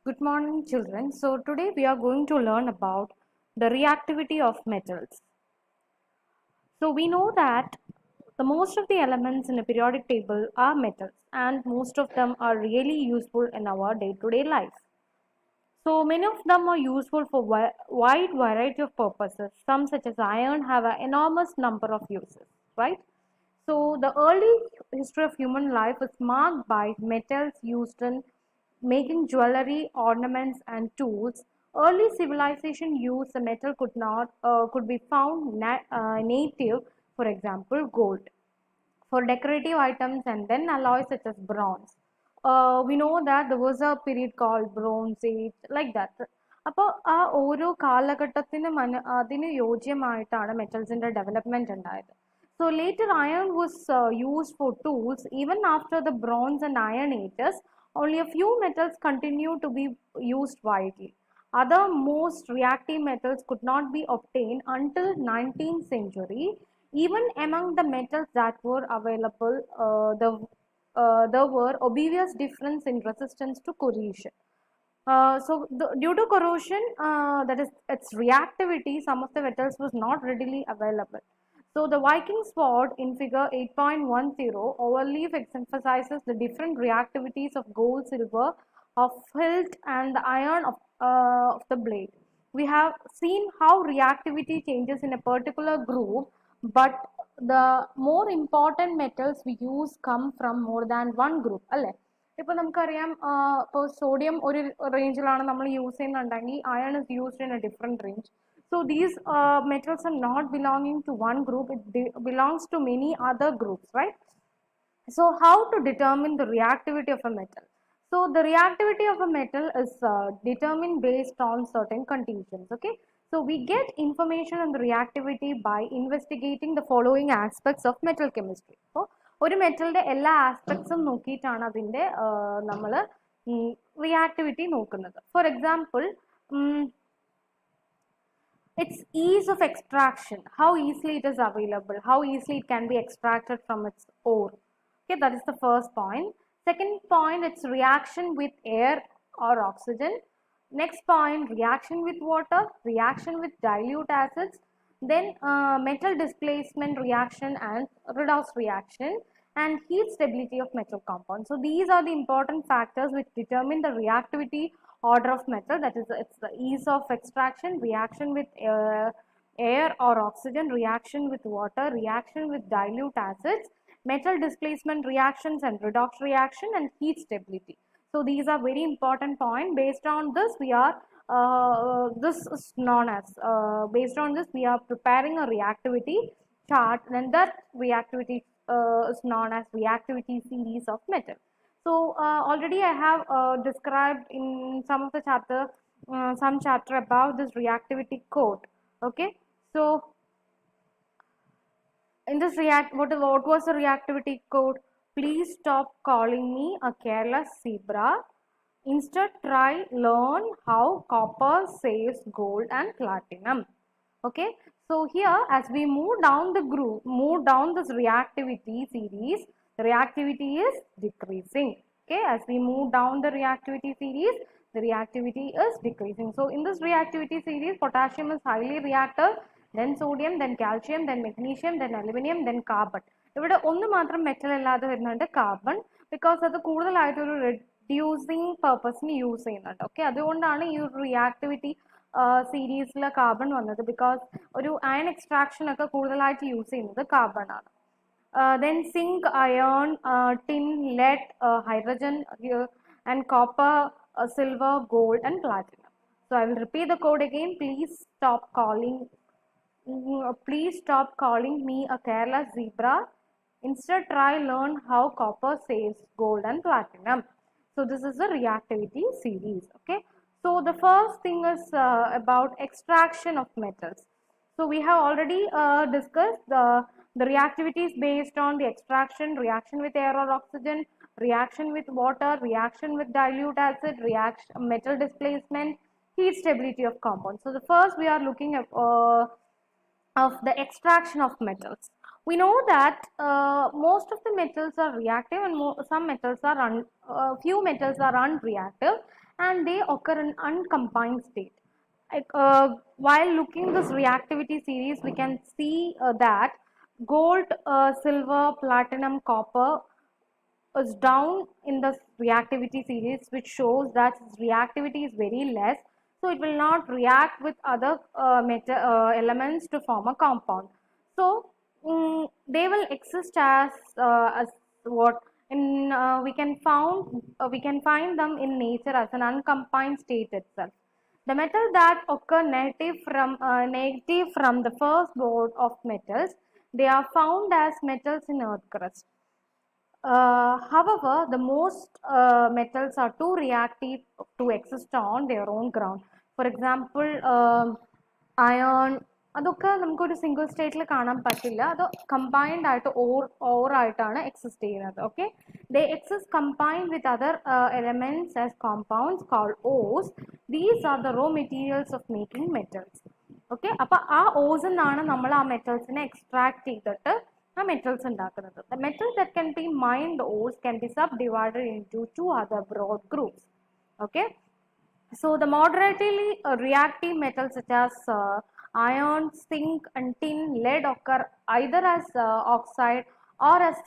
Good morning, children. So, today we are going to learn about the reactivity of metals. So, we know that the most of the elements in a periodic table are metals, and most of them are really useful in our day to day life. So, many of them are useful for wide variety of purposes. Some, such as iron, have an enormous number of uses, right? So, the early history of human life is marked by metals used in making jewelry, ornaments, and tools. Early civilization used the metal could be found native, for example, gold for decorative items and then alloys such as bronze. We know that there was a period called Bronze Age, like that. അപ്പോൾ ആ ഓരോ കാലഘട്ടത്തിനും അതിന് യോജ്യമായിട്ടാണ് മെറ്റൽസിന്റെ development ഉണ്ടായത്. So later iron was used for tools. Even after the bronze and iron ages, only a few metals continue to be used widely. Other most reactive metals could not be obtained until 19th century. Even among the metals that were available, there were obvious difference in resistance to corrosion. Due to corrosion, that is its reactivity, some of the metals was not readily available. So the Viking sword in figure 8.10 overleaf emphasizes the different reactivities of gold, silver, of hilt and the iron of the blade. We have seen how reactivity changes in a particular group, but the more important metals we use come from more than one group. ഇപ്പോൾ നമുക്കറിയാം ഇപ്പോൾ sodium ഒരു റേഞ്ചിലാണ് നമ്മൾ use ചെയ്യുന്നുണ്ടെങ്കിൽ iron is used in A different range. So these metals are not belonging to one group, it belongs to many other groups, right? So how to determine the reactivity of a metal? So the reactivity of a metal is determined based on certain conditions, okay? So we get information on the reactivity by investigating the following aspects of metal chemistry. So ഒരു മെറ്റലിന്റെ എല്ലാ ആസ്പെക്ട്സും നോക്കിയിട്ടാണ് അതിന്റെ നമ്മൾ reactivity നോക്കുന്നത്. For example, its ease of extraction, how easily it is available, how easily it can be extracted from its ore. Okay, that is the first point. Second point, its reaction with air or oxygen. Next point, reaction with water, reaction with dilute acids, then metal displacement reaction and redox reaction, and heat stability of metal compounds. So these are the important factors which determine the reactivity order of metal. That is, it's the ease of extraction, reaction with air or oxygen, reaction with water, reaction with dilute acids, metal displacement reactions and redox reaction, and heat stability. So these are very important points. Based on this, we are this is known as based on this we are preparing a reactivity chart, and that reactivity is known as reactivity series of metal. So already I have described in some chapter about this reactivity code. Okay, so in this what was the reactivity code? Please stop calling me a careless zebra. Instead, try learn how copper saves gold and platinum. Okay, so here as we move down this reactivity series, the reactivity is decreasing. Okay, as we move down the reactivity series, the reactivity is decreasing. So in this reactivity series, potassium is highly reactive, then sodium, then calcium, then magnesium, then aluminum, then carbon. ഇവിടെ ഒന്ന് മാത്രം metal അല്ലാതെ വരുന്നുണ്ട്, carbon, because അത് കൂടുതലായിട്ടൊരു reducing പർപ്പസിന് use ചെയ്യുന്നുണ്ട്. Okay, അതുകൊണ്ടാണ് ഈ ഒരു റിയാക്ടിവിറ്റി സീരീസിൽ കാർബൺ വന്നത്, ബിക്കോസ് ഒരു അയൺ എക്സ്ട്രാക്ഷൻ ഒക്കെ കൂടുതലായിട്ട് യൂസ് ചെയ്യുന്നത് കാർബൺ ആണ്. Then zinc, iron, tin, lead, hydrogen, and copper, silver, gold, and platinum. So I will repeat the code again. Please stop calling me a careless zebra. Instead, try learn how copper saves gold and platinum. So this is the reactivity series. Okay. So the first thing is about extraction of metals. So we have already discussed the reactivity is based on the extraction, reaction with air or oxygen, reaction with water, reaction with dilute acid, metal displacement, heat stability of compounds. So the first we are looking at of the extraction of metals. We know that most of the metals are reactive and few metals are unreactive, and they occur in uncombined state. While looking this reactivity series, we can see that gold, silver, platinum, copper is down in the reactivity series, which shows that its reactivity is very less, so it will not react with other elements to form a compound. So they will exist as what in we can find them in nature as an uncombined state itself. The metal that occur negative from the first board of metals, they are found as metals in earth crust. However, the most metals are too reactive to exist on their own ground. For example, iron, അതൊക്കെ നമുക്കൊരു single സ്റ്റേറ്റിൽ കാണാൻ പറ്റില്ല. അത് combined ആയിട്ട് or ആയിട്ടാണ് exist ചെയ്യുന്നത്. Okay, they exist combined with other elements as compounds called ores. These are the raw materials of making metals. Okay, അപ്പൊ ആ ഓസ് എന്നാണ് നമ്മൾ ആ മെറ്റൽസിനെ എക്സ്ട്രാക്ട് ചെയ്തിട്ട് ആ മെറ്റൽസ് ഉണ്ടാക്കുന്നത്. The metals that can be mined ores can be subdivided into two other broad groups. Okay, so the moderately reactive metals such as iron, zinc and tin, lead occur either as oxide or as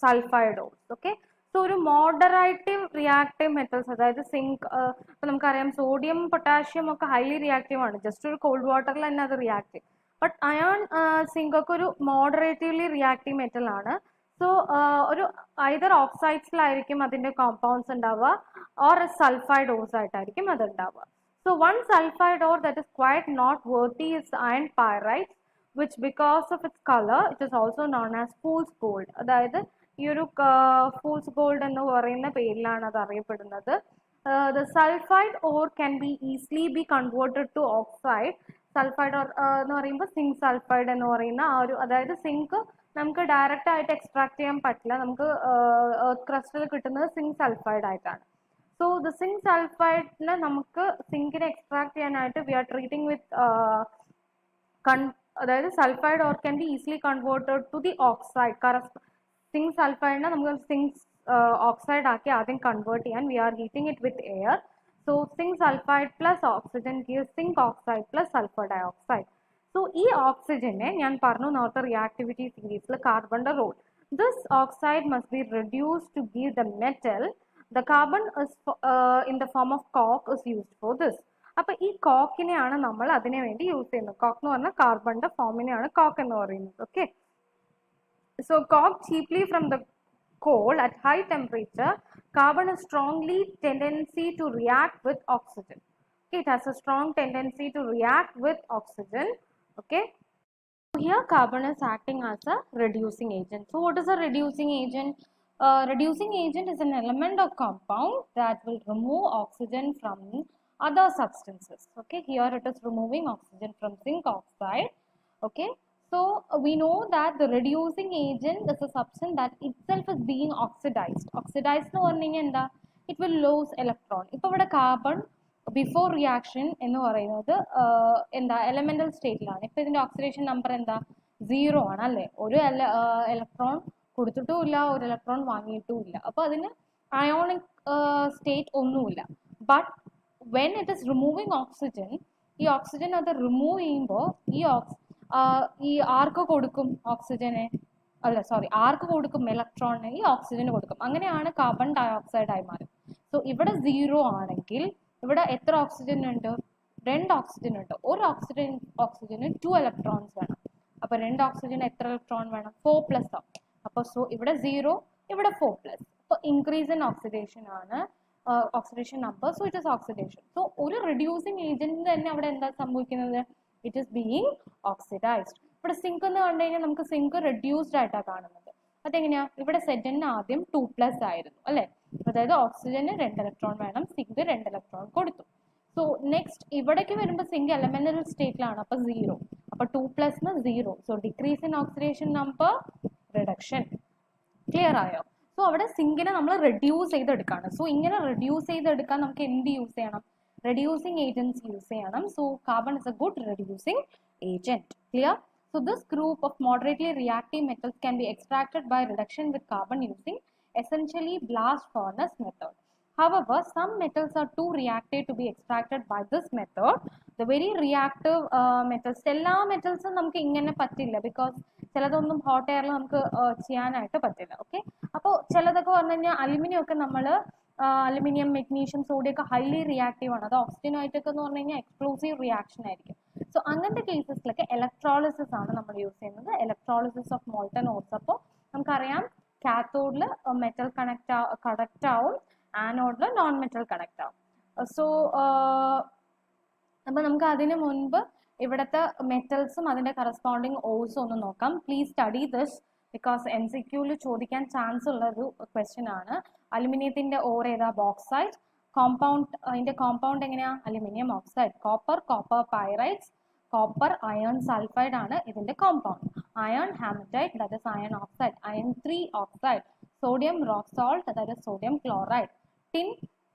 sulfide ores. Okay, so ഒരു മോഡറേറ്റീവ് reactive metals, അതായത് zinc, ഇപ്പൊ നമുക്കറിയാം sodium potassium ഒക്കെ highly reactive ആണ്. Just ഒരു called വാട്ടറിൽ തന്നെ അത് റിയാക്ട് ചെയ്യും. ബട്ട് അയൺ, സിങ്ക് ഒക്കെ ഒരു മോഡറേറ്റീവ്ലി റിയാക്റ്റീവ് മെറ്റൽ ആണ്. സോ ഒരു ഐദർ ഓക്സൈഡ്സിലായിരിക്കും അതിന്റെ കോമ്പൗണ്ട്സ് ഉണ്ടാവുക, ഓർ സൾഫൈഡ് ഓർസ് ആയിട്ടായിരിക്കും അത് ഉണ്ടാവുക. So one sulphide ore that is quite noteworthy is iron pyrite, which because of its color it is also known as fool's gold. അതായത് ഈ ഒരു fool's gold എന്ന് പറയുന്ന പേരിലാണ് അത് അറിയപ്പെടുന്നത്. The sulfide ore can be easily be converted to oxide. Sulphide or എന്ന് പറയുമ്പോൾ സിങ്ക് സൾഫൈഡ് എന്ന് പറയുന്ന ആ ഒരു, അതായത് സിങ്ക് നമുക്ക് ഡയറക്റ്റ് ആയിട്ട് എക്സ്ട്രാക്ട് ചെയ്യാൻ പറ്റില്ല. നമുക്ക് എർത്ത് ക്രസ്റ്റിൽ കിട്ടുന്നത് സിങ്ക് സൾഫൈഡ് ആയിട്ടാണ്. സോ ദ സിങ്ക് സൾഫൈഡിനെ നമുക്ക് സിങ്കിനെ എക്സ്ട്രാക്ട് ചെയ്യാനായിട്ട് വി ആർ ട്രീറ്റിംഗ് വിത്ത് അതായത് sulfide ore can be easily converted to the oxide. Zinc സൾഫൈഡിനെ നമുക്ക് സിങ്ക് ഓക്സൈഡ് ആക്കി ആദ്യം കൺവേർട്ട് ചെയ്യാൻ we are heating it with air. So zinc sulfide plus oxygen gives zinc oxide plus sulfur dioxide. So ഈ ഓക്സിജനെ ഞാൻ പറഞ്ഞു നേരത്തെ reactivity സീരീസിൽ കാർബണിന്റെ role. This oxide must be reduced to give the metal. The carbon is in the form of coke is used for this. അപ്പൊ ഈ കോക്കിനെയാണ് നമ്മൾ അതിനു വേണ്ടി യൂസ് ചെയ്യുന്നത്. കോക്ക് എന്ന് പറഞ്ഞാൽ കാർബണിന്റെ ഫോമിനെയാണ് കോക്ക് എന്ന് പറയുന്നത്. Okay, so coke cheaply from the coal at high temperature. Carbon has strongly tendency to react with oxygen. Okay, it has a strong tendency to react with oxygen. Okay, so here carbon is acting as a reducing agent. So what is a reducing agent? Reducing agent is an element or compound that will remove oxygen from other substances. Okay, here it is removing oxygen from zinc oxide. Okay, so we know that the reducing agent is a substance that itself is being oxidized. Oxidized എന്ന് പറഞ്ഞാൽ എന്താ? It will lose electron. ഇപ്പോൾ ഇവിടെ carbon before reaction എന്ന് പറയുന്നത് എന്താ elemental സ്റ്റേറ്റിലാണ്. ഇപ്പൊ ഇതിന്റെ ഓക്സിഡേഷൻ നമ്പർ എന്താ? 0 ആണ് അല്ലേ? ഒരു ഇലക്ട്രോൺ കൊടുത്തിട്ടും ഇല്ല, ഒരു ഇലക്ട്രോൺ വാങ്ങിയിട്ടും ഇല്ല. അപ്പൊ അതിന് അയോണിക് സ്റ്റേറ്റ് ഒന്നുമില്ല. But when it is removing oxygen, ഈ ഓക്സിജൻ അത് റിമൂവ് ചെയ്യുമ്പോൾ ഈ ആർക്ക് കൊടുക്കും? ഓക്സിജനെ അല്ല സോറി ആർക്ക് കൊടുക്കും? ഇലക്ട്രോണിനെ ഈ ഓക്സിജന് കൊടുക്കും. അങ്ങനെയാണ് കാർബൺ ഡയോക്സൈഡ് ആയി മാറും. സോ ഇവിടെ 0 ആണെങ്കിൽ ഇവിടെ എത്ര ഓക്സിജൻ ഉണ്ട്? 2 ഓക്സിജൻ ഉണ്ട്. ഒരു ഓക്സിജന് 2 ഇലക്ട്രോൺസ് വേണം. അപ്പൊ 2 ഓക്സിജന് എത്ര ഇലക്ട്രോൺ വേണം? 4+ ആവും. അപ്പൊ സോ ഇവിടെ 0, ഇവിടെ 4+. അപ്പൊ ഇൻക്രീസ് ഇൻ ഓക്സിഡേഷൻ ആണ്, oxidation number. So it is oxidation. So ഒരു റിഡ്യൂസിങ് ഏജന്റ് തന്നെ അവിടെ എന്താ സംഭവിക്കുന്നത്? It is being oxidised. ഇവിടെ സിങ്ക് എന്ന് കണ്ടു കഴിഞ്ഞാൽ നമുക്ക് സിങ്ക് റെഡ്യൂസ്ഡ് ആയിട്ടാണ് കാണുന്നത്. അതെങ്ങനെയാ? ഇവിടെ സെറ്റിന് ആദ്യം 2+ ആയിരുന്നു അല്ലെ? അതായത് ഓക്സിജന് 2 ഇലക്ട്രോൺ വേണം, സിങ്ക് 2 ഇലക്ട്രോൺ കൊടുത്തു. സോ നെക്സ്റ്റ് ഇവിടേക്ക് വരുമ്പോൾ സിങ്ക് എലമെന്റൽ സ്റ്റേറ്റിലാണ്, അപ്പൊ 0. അപ്പൊ 2+ 0. So decrease in oxidation number, reduction. Clear ആയോ? സോ അവിടെ സിങ്കിനെ നമ്മൾ റെഡ്യൂസ് ചെയ്തെടുക്കാണ്. സോ ഇങ്ങനെ റെഡ്യൂസ് ചെയ്തെടുക്കാൻ നമുക്ക് എന്ത് യൂസ് ചെയ്യണം? reducing agents use cheyanam. So carbon is a good reducing agent. Clear? So this group of moderately reactive metals can be extracted by reduction with carbon using essentially blast furnace method. However, some metals are too reactive to be extracted by this method. The very reactive metals, എല്ലാ മെറ്റൽസും നമുക്ക് ഇങ്ങനെ പറ്റില്ല, because ചിലതൊന്നും hot എയറിൽ നമുക്ക് ചെയ്യാനായിട്ട് പറ്റില്ല. Okay, അപ്പോൾ ചിലതൊക്കെ പറഞ്ഞു കഴിഞ്ഞാൽ അലുമിനിയം ഒക്കെ നമ്മൾ അലുമിനിയം, മെഗ്നീഷ്യം, സോഡിയം ഒക്കെ ഹൈലി റിയാക്റ്റീവ് ആണ്. അത് ഓക്സിജനുമായിട്ടൊക്കെ എന്ന് പറഞ്ഞു കഴിഞ്ഞാൽ എക്സ്പ്ലോസീവ് റിയാക്ഷൻ ആയിരിക്കും. സോ അങ്ങനത്തെ കേസസിലൊക്കെ ഇലക്ട്രോളിസിസ് ആണ് നമ്മൾ യൂസ് ചെയ്യുന്നത്, ഇലക്ട്രോളിസിസ് ഓഫ് മോൾട്ടൺ ഓർസ്. അപ്പോൾ നമുക്കറിയാം കാത്തോഡിൽ മെറ്റൽ കണക്ട് ആവും, ആനോഡിൽ നോൺ മെറ്റൽ കണക്ട് ആവും. സോ അപ്പോൾ നമുക്ക് അതിന് മുൻപ് ഇവിടുത്തെ മെറ്റൽസും അതിൻ്റെ കറസ്പോണ്ടിങ് ഓഴ്സും ഒന്ന് നോക്കാം. പ്ലീസ് സ്റ്റഡി ദിസ് ബിക്കോസ് MCQയിൽ ചോദിക്കാൻ ചാൻസ് ഉള്ള ഒരു ക്വസ്റ്റ്യൻ ആണ്. അലുമിനിയത്തിൻ്റെ ഓർ ഏതാ? ബോക്സൈറ്റ്. കോമ്പൗണ്ട്, അതിൻ്റെ കോമ്പൗണ്ട് എങ്ങനെയാ? Aluminium oxide. Copper pyrites, copper iron sulphide ആണ് ഇതിൻ്റെ compound. Iron haematite, that is iron oxide. Iron 3 oxide. Sodium rock salt, that is sodium chloride. Tin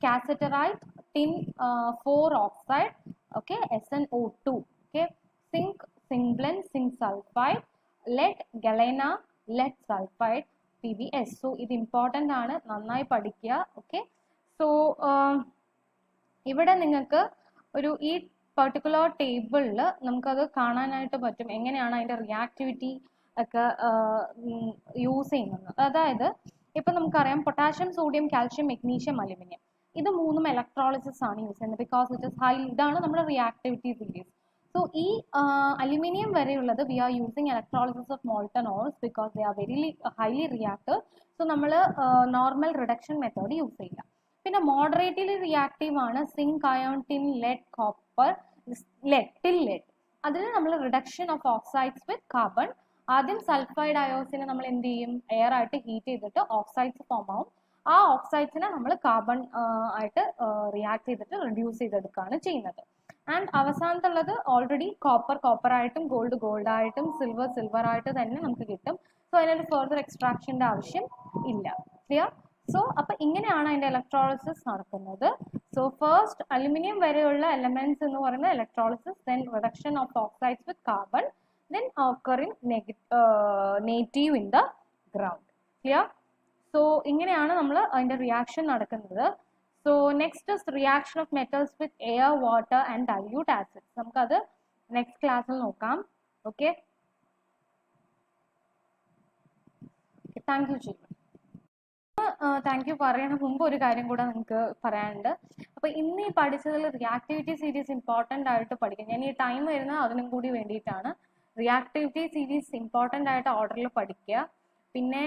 cassiterite, tin 4 oxide, okay, SnO2, okay, zinc blend, zinc sulfide, lead galena, lead sulfide, PbS. So ഇത് important ആണ്, നന്നായി പഠിക്കുക. Okay, so ഇവിടെ നിങ്ങൾക്ക് ഒരു ഈ particular ടേബിളിൽ നമുക്കത് കാണാനായിട്ട് പറ്റും എങ്ങനെയാണ് അതിൻ്റെ റിയാക്ടിവിറ്റി ഒക്കെ യൂസ് ചെയ്യുന്നത്. അതായത് ഇപ്പം നമുക്കറിയാം potassium, sodium, calcium, magnesium, aluminium, ഇത് മൂന്നും ഇലക്ട്രോളിസിസ് ആണ് യൂസ് ചെയ്യുന്നത്, ബിക്കോസ് ഇറ്റ് ഇസ് ഹൈ. ഇതാണ് നമ്മുടെ റിയാക്ടിവിറ്റി സീരീസ്. സോ ഈ അലുമിനിയം വരെയുള്ളത് we are using electrolysis of molten ores because they are very highly reactive. So നമ്മൾ നോർമൽ റിഡക്ഷൻ മെത്തേഡ് യൂസ് ചെയ്യില്ല. പിന്നെ മോഡറേറ്റ്ലി റിയാക്റ്റീവ് ആണ് zinc, iron, tin, lead, copper, lead. അതിൽ നമ്മൾ reduction of oxides with carbon. ആദ്യം sulfide അയോസിനെ നമ്മൾ എന്ത് ചെയ്യും? എയർ ആയിട്ട് ഹീറ്റ് ചെയ്തിട്ട് ഓക്സൈഡ്സ് ഫോം ആവും. ആ ഓക്സൈഡ്സിനെ നമ്മൾ കാർബൺ ആയിട്ട് റിയാക്ട് ചെയ്തിട്ട് റിഡ്യൂസ് ചെയ്തെടുക്കുകയാണ് ചെയ്യുന്നത്. ആൻഡ് അവസാനത്തുള്ളത് ഓൾറെഡി കോപ്പർ ആയിട്ടും ഗോൾഡ് ആയിട്ടും സിൽവർ ആയിട്ട് തന്നെ നമുക്ക് കിട്ടും. സോ അതിനൊരു ഫെർദർ എക്സ്ട്രാക്ഷൻ്റെ ആവശ്യം ഇല്ല. ക്ലിയർ? സോ അപ്പോൾ ഇങ്ങനെയാണ് അതിൻ്റെ ഇലക്ട്രോളിസിസ് നടക്കുന്നത്. സോ ഫസ്റ്റ് അലുമിനിയം വരെയുള്ള എലമെന്റ്സ് എന്ന് പറയുന്നത് electrolysis, then reduction of oxides with carbon, then occurring native in the ground. Clear? So ഇങ്ങനെയാണ് നമ്മൾ അതിൻ്റെ റിയാക്ഷൻ നടക്കുന്നത്. So next is reaction of metals with air, water and dilute acids. നമുക്കത് next ക്ലാസ്സിൽ നോക്കാം. Okay, thank you children. Thank you പറയുന്ന മുമ്പ് ഒരു കാര്യം കൂടെ നിങ്ങൾക്ക് പറയാനുണ്ട്. അപ്പോൾ ഇന്ന് ഈ പഠിച്ചതിൽ റിയാക്ടിവിറ്റി സീരീസ് ഇമ്പോർട്ടൻ്റ് ആയിട്ട് പഠിക്കും. ഞാൻ ഈ ടൈം വരുന്നത് അതിനും കൂടി വേണ്ടിയിട്ടാണ്. റിയാക്ടിവിറ്റി സീരീസ് ഇമ്പോർട്ടൻ്റ് ആയിട്ട് ഓർഡറിൽ പഠിക്കുക. പിന്നെ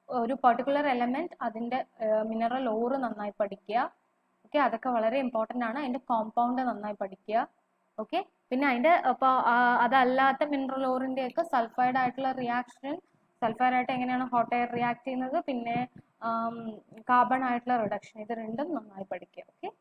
ഒരു പെർട്ടിക്കുലർ എലമെൻറ്റ്, അതിൻ്റെ മിനറൽ ഓറ് നന്നായി പഠിക്കുക. ഓക്കെ, അതൊക്കെ വളരെ ഇമ്പോർട്ടൻ്റ് ആണ്. അതിൻ്റെ കോമ്പൗണ്ട് നന്നായി പഠിക്കുക. ഓക്കെ, പിന്നെ അതിൻ്റെ ഇപ്പോൾ അതല്ലാത്ത മിനറൽ ഓറിൻ്റെയൊക്കെ സൾഫൈഡ് ആയിട്ടുള്ള റിയാക്ഷൻ, സൾഫൈഡായിട്ട് എങ്ങനെയാണ് ഹോട്ട് എയർ റിയാക്ട് ചെയ്യുന്നത്, പിന്നെ കാർബൺ ആയിട്ടുള്ള റിഡക്ഷൻ, ഇത് രണ്ടും നന്നായി പഠിക്കുക. ഓക്കെ.